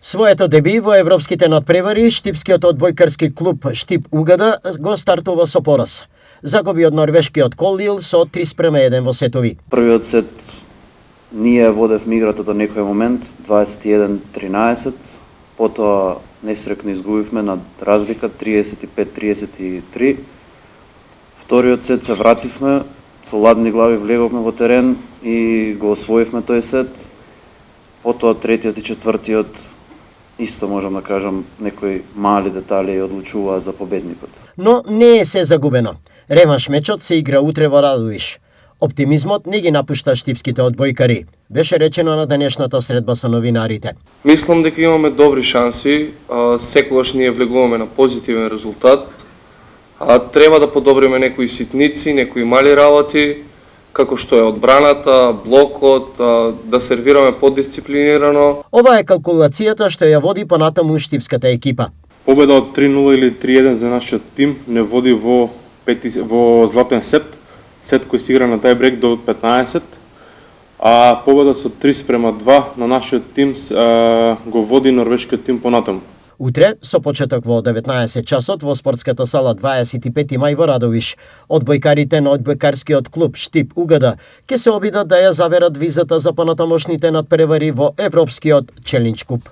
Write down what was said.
Своето деби во европските надпревари, штипскиот одбојкарски клуб Штип Угада го стартува со пораз. Загуби од норвешкиот Колил со 3:1 во сетови. Првиот сет ние водевме играта до некој момент, 21-13, потоа несрекно изгубивме на разлика 35-33. Вториот сет се вративме, со ладни глави влеговме во терен и го освоивме тој сет. Потоа третиот и четвртиот исто можам да кажам некои мали детали одлучуваа за победникот. Но не е се загубено. Реванш мечот се игра утре во Радовиш. Оптимизмот не ги напушта штипските одбојкари, беше речено на денешната средба со новинарите. Мислам дека имаме добри шанси, секогаш ние влегуваме на позитивен резултат. Треба да подобриме некои ситници, некои мали работи, како што е одбраната, блокот, да сервираме подисциплинирано. Ова е калкулацијата што ја води понатаму штипската екипа. Победа од 3-0 или 3-1 за нашиот тим не води во златен сет кој се игра на тај брек до 15, а победа со 3:2 на нашиот тим го води норвешкиот тим понатаму. Утре, со почеток во 19 часот во спортската сала 25 мај во Радовиш, одбојкарите на одбојкарскиот клуб Штип Угада ќе се обидат да ја заверат визата за понатамошните надпревари во Европскиот челендж куп.